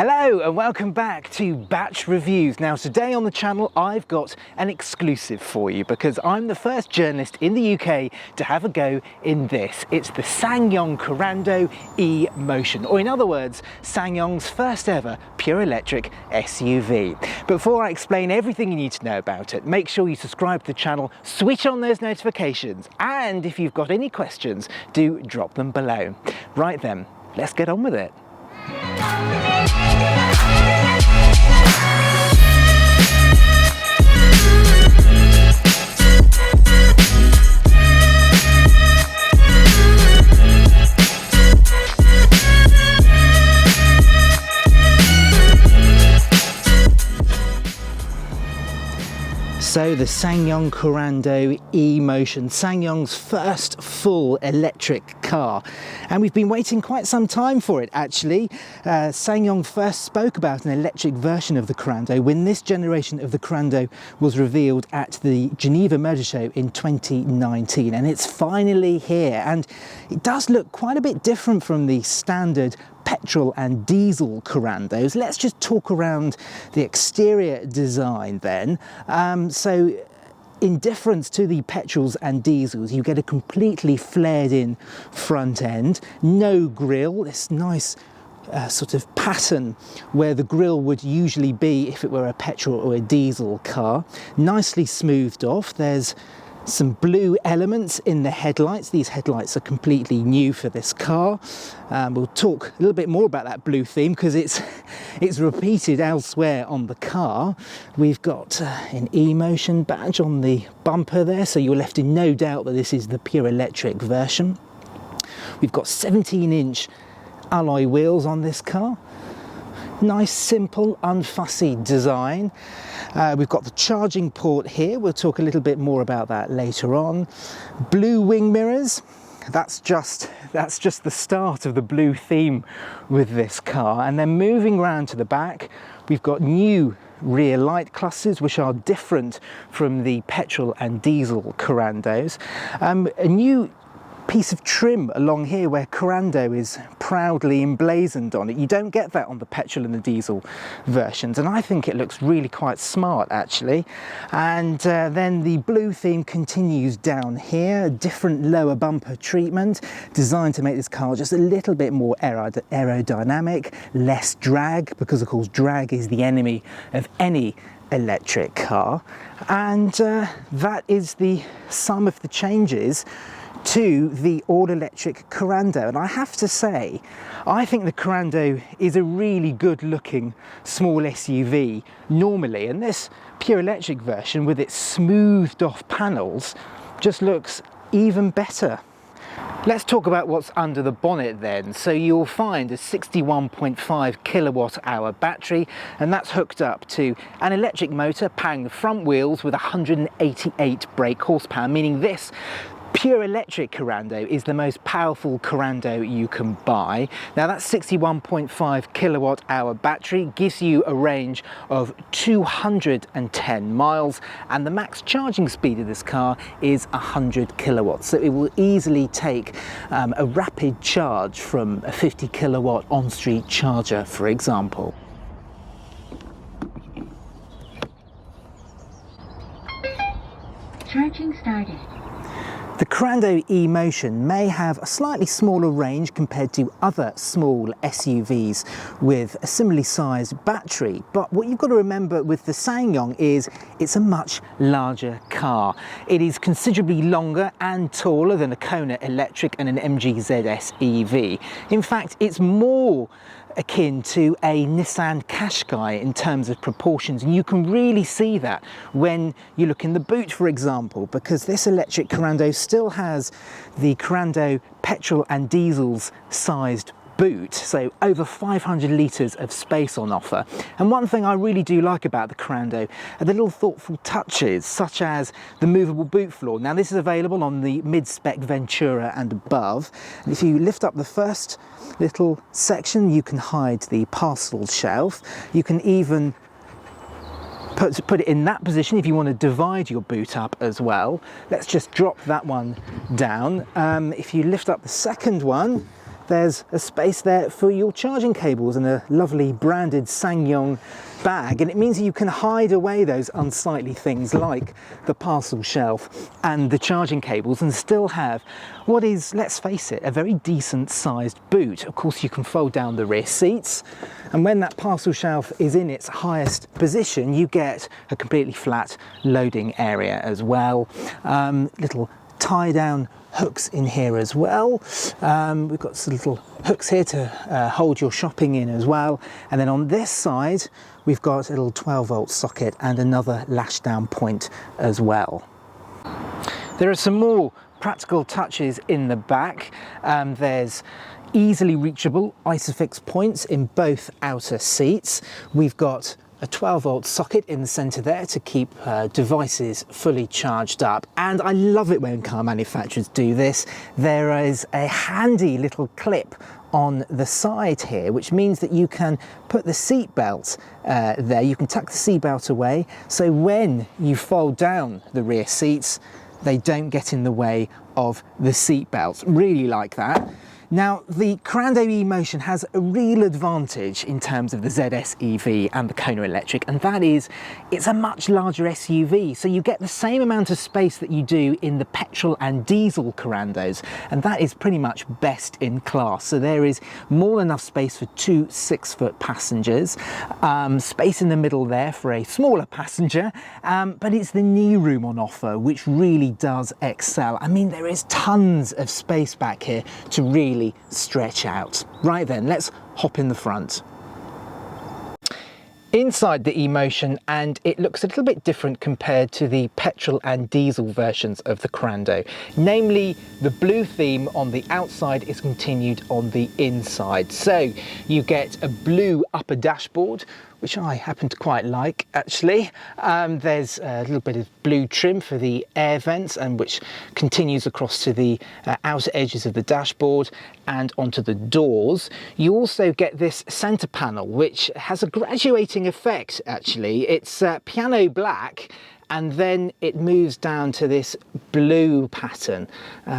Hello and welcome back to Batch Reviews. Now today on the channel I've got an exclusive for you because I'm the first journalist in the UK to have a go in this. It's the SsangYong Korando E-Motion, or in other words, SsangYong's first ever pure electric SUV. But before I explain everything you need to know about it, make sure you subscribe to the channel, switch on those notifications, and if you've got any questions, do drop them below. Right then, let's get on with it. So the SsangYong Korando E-Motion, SsangYong's first full electric car. And we've been waiting quite some time for it actually. SsangYong first spoke about an electric version of the Korando when this generation of the Korando was revealed at the Geneva Motor Show in 2019. And it's finally here. And it does look quite a bit different from the standard petrol and diesel Korandos. Let's just talk around the exterior design then. So in difference to the petrols and diesels, you get a completely flared in front end, no grille, this nice sort of pattern where the grille would usually be if it were a petrol or a diesel car, nicely smoothed off. There's some blue elements in the headlights. These headlights are completely new for this car. We'll talk a little bit more about that blue theme because it's repeated elsewhere on the car. We've got an E-Motion badge on the bumper there, so you're left in no doubt that this is the pure electric version. We've got 17-inch alloy wheels on this car. Nice, simple, unfussy design. We've got the charging port here. We'll talk a little bit more about that later on. Blue wing mirrors. That's just the start of the blue theme with this car. And then moving around to the back, we've got new rear light clusters which are different from the petrol and diesel Korandos. A new piece of trim along here where Korando is proudly emblazoned on it. You don't get that on the petrol and the diesel versions, and I think it looks really quite smart actually. And then the blue theme continues down here, a different lower bumper treatment designed to make this car just a little bit more aerodynamic, less drag, because of course drag is the enemy of any electric car. And that is the sum of the changes to the all-electric Korando. And I have to say, I think the Korando is a really good looking small SUV normally, and this pure electric version with its smoothed off panels just looks even better. Let's talk about what's under the bonnet then. So you'll find a 61.5 kilowatt hour battery, and that's hooked up to an electric motor powering the front wheels with 188 brake horsepower, meaning this pure electric Korando is the most powerful Korando you can buy. Now that 61.5 kilowatt hour battery gives you a range of 210 miles, and the max charging speed of this car is 100 kilowatts. So it will easily take a rapid charge from a 50 kilowatt on-street charger, for example. Charging started. The Korando E-Motion may have a slightly smaller range compared to other small SUVs with a similarly sized battery, but what you've got to remember with the SsangYong is it's a much larger car. It is considerably longer and taller than a Kona Electric and an MG ZS EV. In fact, it's more akin to a Nissan Qashqai in terms of proportions, and you can really see that when you look in the boot, for example, because this electric Korando still has the Korando petrol and diesels sized boot, so over 500 litres of space on offer. And one thing I really do like about the Korando are the little thoughtful touches, such as the movable boot floor. Now this is available on the mid-spec Ventura and above, and if you lift up the first little section you can hide the parcel shelf. You can even put it in that position if you want to divide your boot up as well. Let's just drop that one down. If you lift up the second one, there's a space there for your charging cables and a lovely branded SsangYong bag, and it means that you can hide away those unsightly things like the parcel shelf and the charging cables and still have what is, let's face it, a very decent sized boot. Of course, you can fold down the rear seats, and when that parcel shelf is in its highest position, you get a completely flat loading area as well. Little tie down hooks in here as well. We've got some little hooks here to hold your shopping in as well. And then on this side, we've got a little 12-volt socket and another lash down point as well. There are some more practical touches in the back. There's easily reachable ISOFIX points in both outer seats. We've got a 12-volt socket in the centre there to keep devices fully charged up, and I love it when car manufacturers do this. There is a handy little clip on the side here, which means that you can put the seat belt there. You can tuck the seat belt away, so when you fold down the rear seats, they don't get in the way of the seat belts. Really like that. Now, the Korando e-motion has a real advantage in terms of the ZS EV and the Kona Electric, and that is it's a much larger SUV, so you get the same amount of space that you do in the petrol and diesel Korandos, and that is pretty much best in class. So there is more than enough space for two 6-foot passengers, space in the middle there for a smaller passenger, but it's the knee room on offer which really does excel. I mean, there is tons of space back here to really stretch out. Right then, let's hop in the front. Inside the e-motion, and it looks a little bit different compared to the petrol and diesel versions of the Korando. Namely, the blue theme on the outside is continued on the inside. So you get a blue upper dashboard, which I happen to quite like actually. There's a little bit of blue trim for the air vents, and which continues across to the outer edges of the dashboard and onto the doors. You also get this center panel, which has a graduating effect actually. It's piano black, and then it moves down to this blue pattern,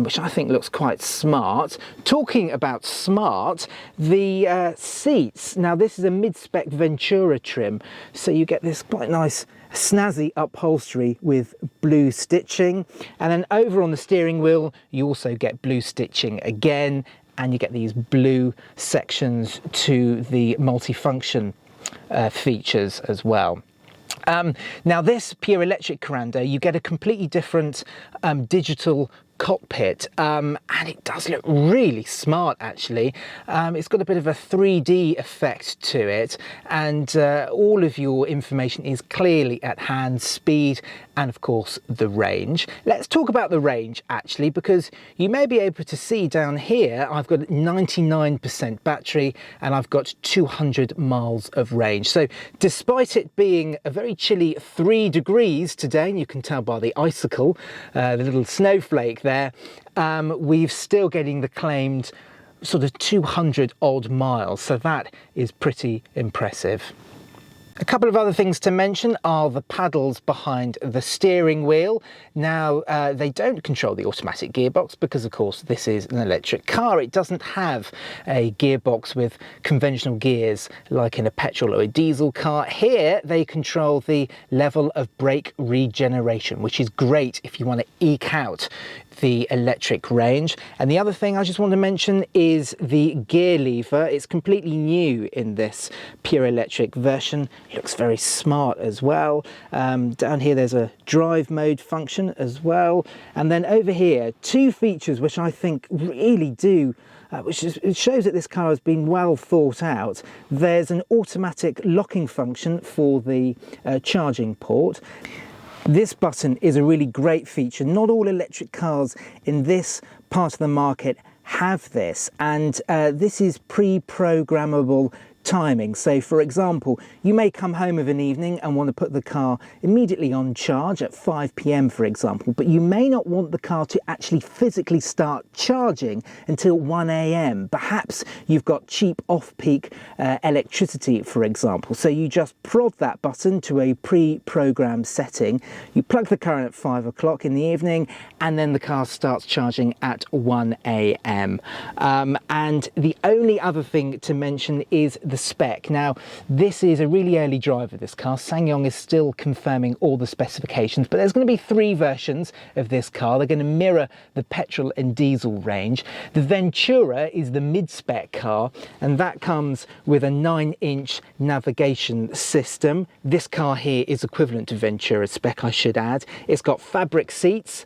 which I think looks quite smart. Talking about smart, the seats, now this is a mid-spec Ventura trim, so you get this quite nice snazzy upholstery with blue stitching, and then over on the steering wheel you also get blue stitching again, and you get these blue sections to the multifunction features as well. Now this pure electric Korando, you get a completely different digital cockpit, and it does look really smart actually. It's got a bit of a 3D effect to it, and all of your information is clearly at hand, speed and of course the range. Let's talk about the range actually, because you may be able to see down here I've got 99% battery and I've got 200 miles of range. So despite it being a very chilly 3 degrees today, and you can tell by the icicle, the little snowflake there, we're still getting the claimed sort of 200 odd miles, so that is pretty impressive. A couple of other things to mention are the paddles behind the steering wheel. Now, they don't control the automatic gearbox because, of course, this is an electric car. It doesn't have a gearbox with conventional gears like in a petrol or a diesel car. Here, they control the level of brake regeneration, which is great if you want to eke out the electric range. And the other thing I just want to mention is the gear lever. It's completely new in this pure electric version. It looks very smart as well. Down here there's a drive mode function as well, and then over here 2 features which I think really do it shows that this car has been well thought out. There's an automatic locking function for the charging port. This button is a really great feature. Not all electric cars in this part of the market have this, and this is pre-programmable timing. So for example, you may come home of an evening and want to put the car immediately on charge at 5 p.m. for example, but you may not want the car to actually physically start charging until 1 a.m. Perhaps you've got cheap off-peak electricity, for example. So you just prod that button to a pre-programmed setting, you plug the car in at 5 o'clock in the evening, and then the car starts charging at 1 a.m. And the only other thing to mention is the spec. Now, this is a really early drive of this car. SsangYong is still confirming all the specifications, but there's going to be 3 versions of this car. They're going to mirror the petrol and diesel range. The Ventura is the mid-spec car, and that comes with a 9-inch navigation system. This car here is equivalent to Ventura spec, I should add. It's got fabric seats,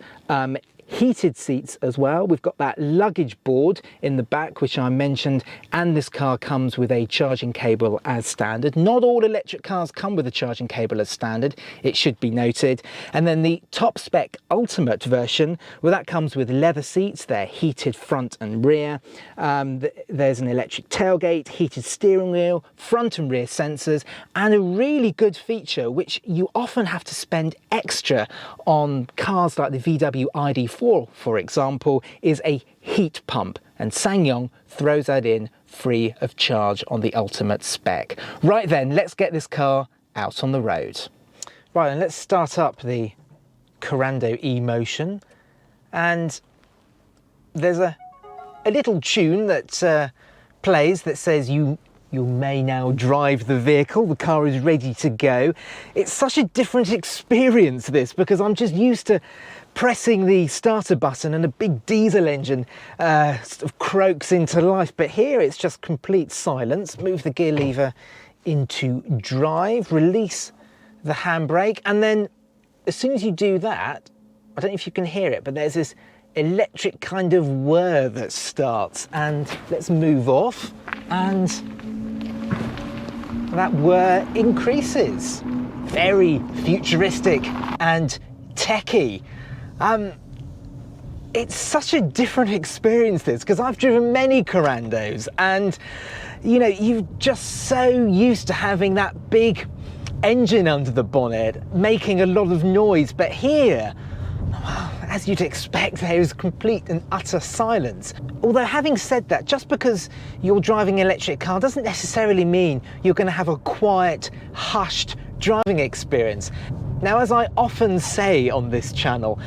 heated seats as well. We've got that luggage board in the back, which I mentioned, and this car comes with a charging cable as standard. Not all electric cars come with a charging cable as standard, it should be noted. And then the top spec ultimate version, well, that comes with leather seats. They're heated front and rear. There's an electric tailgate, heated steering wheel, front and rear sensors, and a really good feature which you often have to spend extra on cars like the VW ID4, for example, is a heat pump, and SsangYong throws that in free of charge on the ultimate spec. Right then, let's get this car out on the road. Right, and let's start up the Korando eMotion, and there's a little tune that plays that says you may now drive the vehicle. The car is ready to go. It's such a different experience, this, because I'm just used to pressing the starter button and a big diesel engine sort of croaks into life. But here it's just complete silence. Move the gear lever into drive, release the handbrake, and then as soon as you do that, I don't know if you can hear it, but there's this electric kind of whir that starts. And let's move off, and that whir increases. Very futuristic and techy. It's such a different experience, this, because I've driven many Korandos, and you know, you're just so used to having that big engine under the bonnet making a lot of noise, but here, as you'd expect, there is complete and utter silence. Although, having said that, just because you're driving an electric car doesn't necessarily mean you're going to have a quiet, hushed driving experience. Now, as I often say on this channel,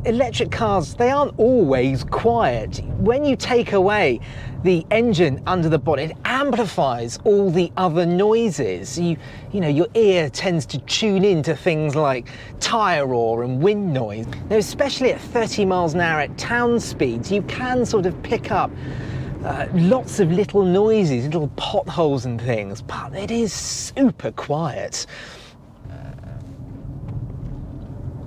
electric cars, they aren't always quiet. When you take away the engine under the bonnet, it amplifies all the other noises. You know, your ear tends to tune into things like tyre roar and wind noise. Now, especially at 30 miles an hour at town speeds, you can sort of pick up lots of little noises, little potholes and things, but it is super quiet.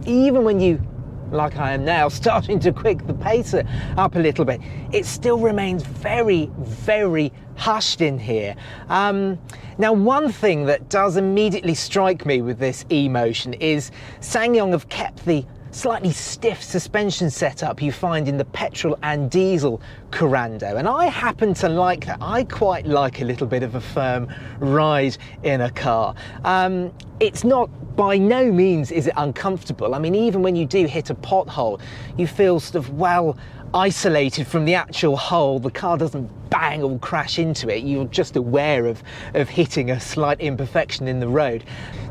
Even when you, like I am now, starting to quick the pace up a little bit, it still remains very, very hushed in here. Now, one thing that does immediately strike me with this eMotion is SsangYong have kept the slightly stiff suspension setup you find in the petrol and diesel Korando, and I happen to like that. I quite like a little bit of a firm ride in a car. It's not, by no means is it uncomfortable. I mean, even when you do hit a pothole, you feel sort of well isolated from the actual hole. The car doesn't bang or crash into it. You're just aware of hitting a slight imperfection in the road.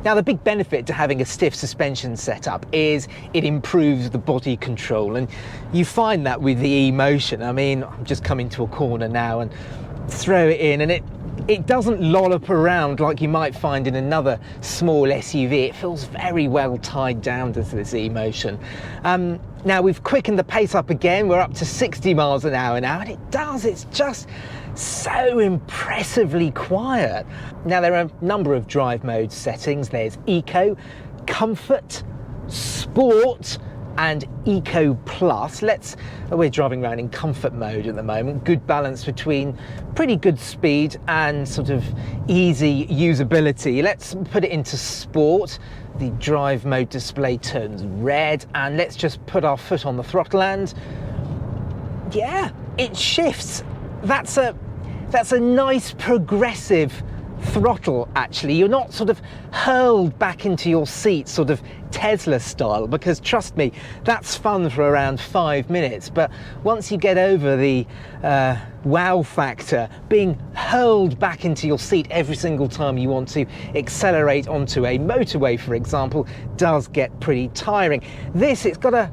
Now, the big benefit to having a stiff suspension setup is it improves the body control, and you find that with the eMotion. I mean, I'm just coming to a corner now and throw it in, and it doesn't lollop around like you might find in another small SUV. It feels very well tied down to this eMotion. Now, we've quickened the pace up again. We're up to 60 miles an hour now, and it's just so impressively quiet. Now, there are a number of drive mode settings. There's Eco, Comfort, Sport, and Eco Plus. We're driving around in comfort mode at the moment. Good balance between pretty good speed and sort of easy usability. Let's put it into sport. The drive mode display turns red, and let's just put our foot on the throttle, and yeah, it shifts. That's That's a nice progressive throttle, actually. You're not sort of hurled back into your seat sort of Tesla style, because trust me, that's fun for around 5 minutes, but once you get over the wow factor, being hurled back into your seat every single time you want to accelerate onto a motorway, for example, does get pretty tiring. It's got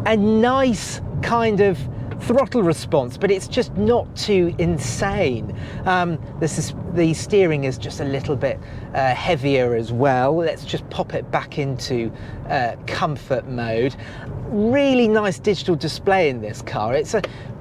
a nice kind of throttle response, but it's just not too insane. The steering is just a little bit heavier as well. Let's just pop it back into comfort mode. Really nice digital display in this car. It's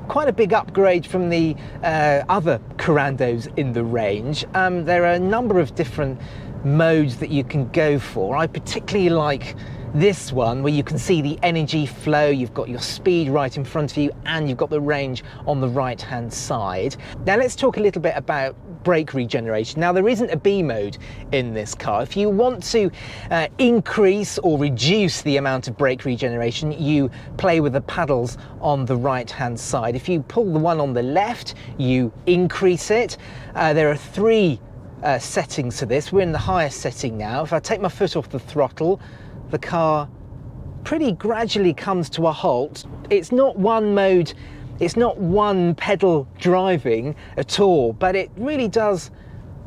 quite a big upgrade from the other Korandos in the range. There are a number of different modes that you can go for. I particularly like this one, where you can see the energy flow, you've got your speed right in front of you, and you've got the range on the right hand side. Now let's talk a little bit about brake regeneration. Now there isn't a B mode in this car. If you want to increase or reduce the amount of brake regeneration, you play with the paddles on the right hand side. If you pull the one on the left, you increase it. There are three settings to this. We're in the highest setting now. If I take my foot off the throttle, the car pretty gradually comes to a halt. It's not one mode, it's not one pedal driving at all, but it really does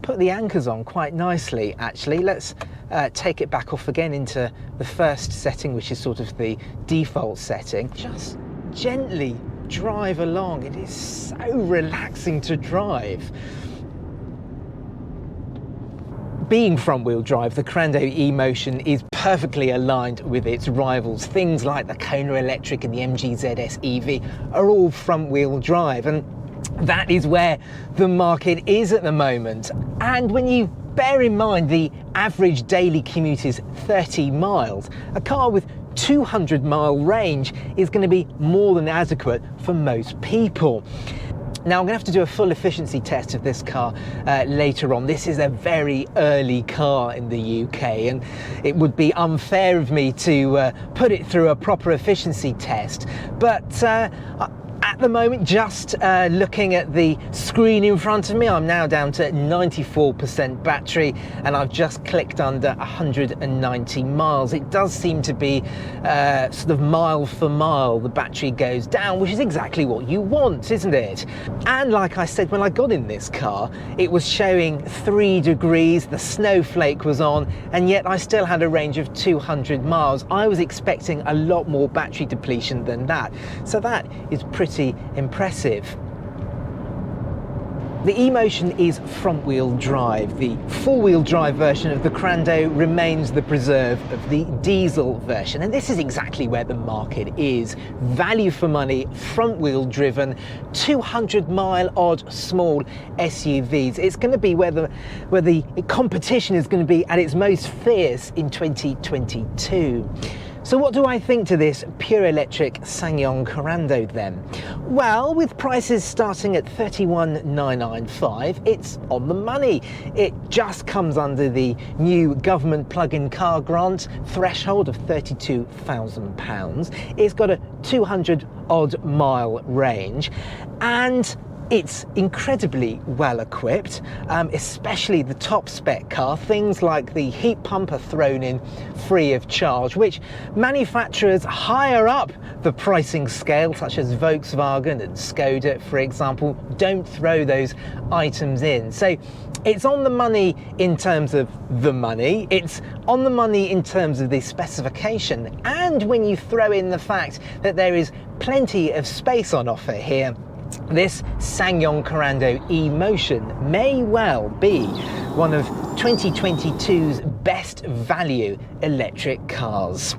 put the anchors on quite nicely, actually. Let's take it back off again into the first setting, which is sort of the default setting. Just gently drive along. It is so relaxing to drive. Being front-wheel drive, the Korando e-motion is perfectly aligned with its rivals. Things like the Kona Electric and the MG ZS EV are all front-wheel drive, and that is where the market is at the moment. And when you bear in mind the average daily commute is 30 miles, a car with 200-mile range is going to be more than adequate for most people. Now I'm going to have to do a full efficiency test of this car later on. This is a very early car in the UK, and it would be unfair of me to put it through a proper efficiency test. But at the moment, just looking at the screen in front of me, I'm now down to 94% battery, and I've just clicked under 190 miles. It does seem to be sort of mile for mile the battery goes down, which is exactly what you want, isn't it? And like I said, when I got in this car, it was showing 3 degrees, the snowflake was on, and yet I still had a range of 200 miles. I was expecting a lot more battery depletion than that, so that is pretty impressive. The e-motion is front-wheel drive. The four-wheel drive version of the Korando remains the preserve of the diesel version, and this is exactly where the market is. Value for money, front-wheel driven, 200-mile odd small SUVs. It's going to be where the competition is going to be at its most fierce in 2022. So what do I think to this pure electric SsangYong Korando then? Well, with prices starting at $31,995, it's on the money. It just comes under the new government plug-in car grant threshold of £32,000. It's got a 200-odd mile range, and it's incredibly well equipped, especially the top spec car. Things like the heat pump are thrown in free of charge, which manufacturers higher up the pricing scale, such as Volkswagen and Skoda, for example, don't throw those items in. So it's on the money in terms of the money, it's on the money in terms of the specification, and when you throw in the fact that there is plenty of space on offer here, this SsangYong Korando e-motion may well be one of 2022's best value electric cars.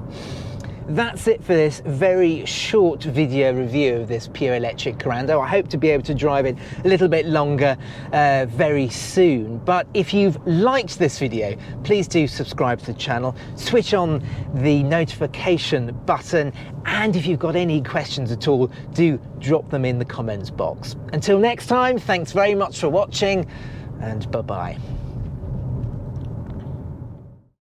That's it for this very short video review of this pure electric Korando. I hope to be able to drive it a little bit longer very soon. But if you've liked this video, please do subscribe to the channel, switch on the notification button, and if you've got any questions at all, do drop them in the comments box. Until next time, thanks very much for watching, and bye-bye.